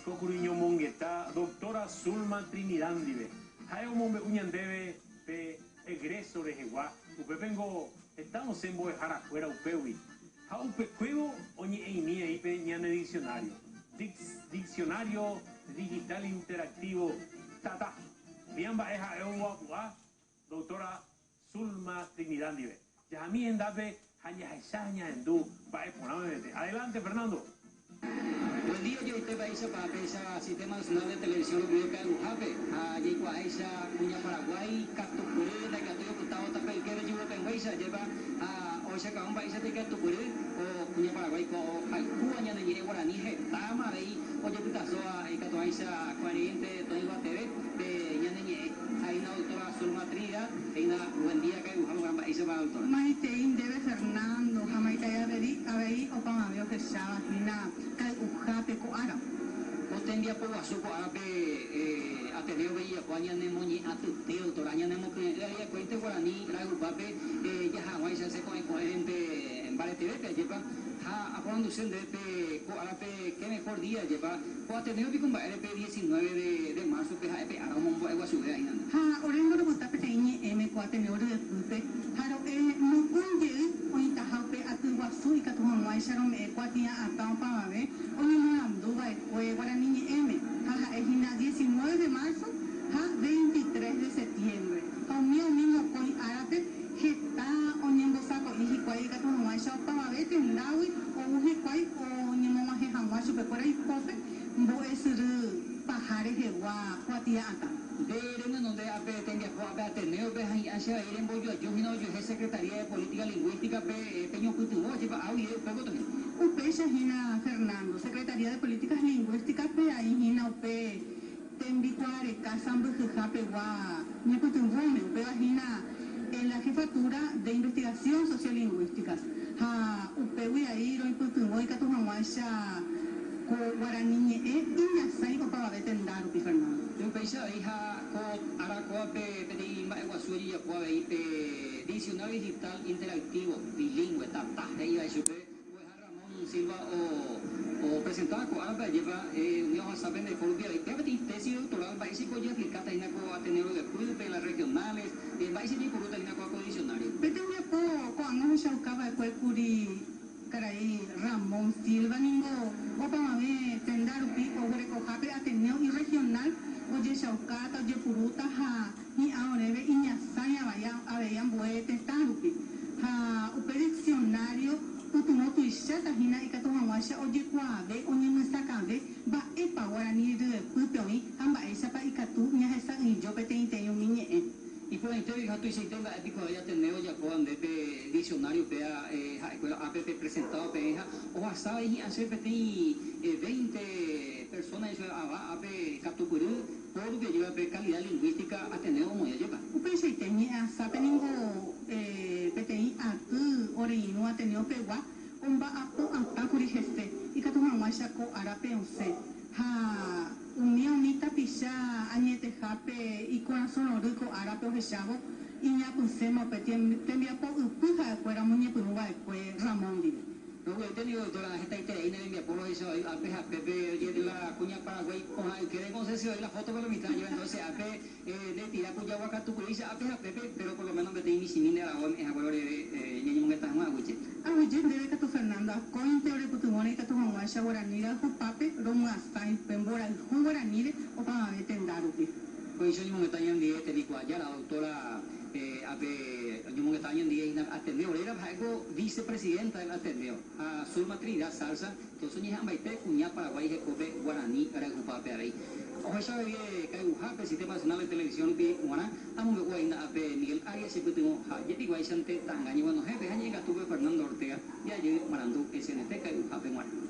Cocuriño Mongueta, doctora Zulma Trinidandive. Jaeomombe Uñandeve, pe egreso de Jeguá. Upepengo, estamos en Boejara, afuera Upewi. Jaupecuevo, oñe einia ipe ñane diccionario. Diccionario digital interactivo. Tata. Biamba eja eua, doctora Zulma Trinidandive. Yami endape, haña endu, pae ponamente. Adelante, Fernando. Buen día, yo estoy país para el Sistema Nacional de Televisión Pública de Ujape. Allí Guaisa, Cuña Paraguay, Catupuré, la Catuyo Gustavo Tapelquera, Yugo Penguesa, lleva a Oisa Cabón País de Catupuré, o Cuña Paraguay, o Haicuaña de Yere Guaraní, Tama, ahí, oye Pitazoa, y Catuaisa, 40, Toiva TV, de Yaneñe, hay una doctora Zulma Trinidad, hay una buen día que Ujape, gran país para la doctora. Maitein debe Fernando, Jamaitaya Abei, Opamabio, Pesaba, Gina, Ujape, Coara. Ostendia por Guasuco, Arape, Ateneo Bella, Cuaña Nemoni, Atuteo, Toraña Nemo, la Cuente Guaraní, la Upape, Yahaguay, se hace con el coherente en Baretebe, lleva a conducción de Arape, qué mejor día lleva, o Ateneo Picum Barepe 19 de marzo, que Jaepe, Aramon, Guasuco, ahí nada. Ha, Orengo, Botape, M4, Ateneo de Pupe, Haro, Mukunje, Oita Haupe, Atuasu, y Catuamuay, Sharon, Equatia, Atampamabe, Oñamuamduba, Guaraní M, Jaja, Ejina, 19 de marzo, Ja, 23 de septiembre. Omio mismo con Arape, Geta, Oñembosaco, Ijiquay, Catuamuay, Shopamabe, Tendawi, o Ujiquay, o Ñemomaje, Hamuay, Supepora y Pope, Boesuru, Pajare, Jewa, Cuatia, Ata. De donde AP tenía Ateneo, hacia ir en Boyo, yo Secretaría de Política Lingüística, Peño Cutubo, lleva audio, pego también. Upecha Gina Fernando, Secretaría de Políticas Lingüísticas, ahí Gina Upe, Tembicuare, Casambu, Jujape, Gua, Nicutumbume, Upe Gina, en la Jefatura de Investigación Sociolingüísticas. Upe, Uyairo, Iputumbo, y Catumamuacha, Guaraní, Iñasai, Opababete, Tendaru, Fernando. Un país hija con Aracoape, Pedima, Guasuri, Yacuabe, Diccionario Digital Interactivo, bilingüe, Tataje, iba a supe, Ramón Silva o presentaba con Arabe, lleva Unión a Saben de Colombia, y Pepeti, tesis doctoral, básico y aplicada en Ateneo de Pulpe, las regionales, básico y por otra línea con diccionario. Peteña poco, Anga Shaucaba de Cuecuri, Caray, Ramón Silva, Ningo, Opamame, Tendarupi, Ogurecojape, Ateneo y regional. Oye, Shaucata, oye, Puruta, ja, ni ahora, Iñasaya, vaya, aveyan, buete, tarupi, ja, upe diccionario, utuno, tuishata, jina, y catuamuasha, oye, cuave, oye, muestacabe, va, epa, guaraní, de pupeoni, amba, esa, pa, y catu, ni a esa, y yo, pete, inteño, miñe, y por el interior, hija, tú hiciste la épico de Ateneo, ya con de diccionario, pea, escuela APP presentado, peja, o hasta y hacer peti 20 personas, eso, AP Catupurú, por que lleva calidad lingüística Ateneo, como ya lleva. Upense, tenía, sapeningo, PTI, atu, oreino, Ateneo, pegua, umba, apo, ampacuri, geste, y catuamuasha, co, arape, once, ha, unión, nita, pisha, añete, jape, y corazón, orico, arape, ojechavo, y ya pusemos, temia, po, upuja, fuera, muñe, punuba, pues, Ramón, dice. Luego he tenido toda la gente ahí en mi apolo, eso, a Pepe, de la Cuña Paraguay, con la que de concesión, la foto con la mitad, entonces, de tira Cuña Huacatu, dice, a Pepe, pero por lo menos me tengo mi simile a la OM, es abuelo de Ñeño que está en Aguiche. Aguiche, debe que tu Fernando, con teoría, putumone, que tu Juanguacha, Guaranira, Jupape, Romuastain, Pembora, Guaranire, o para ver Tendarupi. Pues yo mismo que está en día, te digo, allá la doctora, yo mismo que está en día, Ateneo, era algo vicepresidenta del Ateneo, a Zulma Trinidad Salsa, entonces ni Jambaite, Cuña Paraguay, Jecope, Guaraní, Aragupape, ahí. Ojo, esa bebé, Ujape, Sistema Nacional de Televisión, Guaraní, amo me voy a Miguel Arias, siempre tengo, ya digo, ahí se ante Tangaño, bueno, jefe, ya llega tuve Fernando Ortega, y allí Marandú, SNT, Ujape, Guaraní.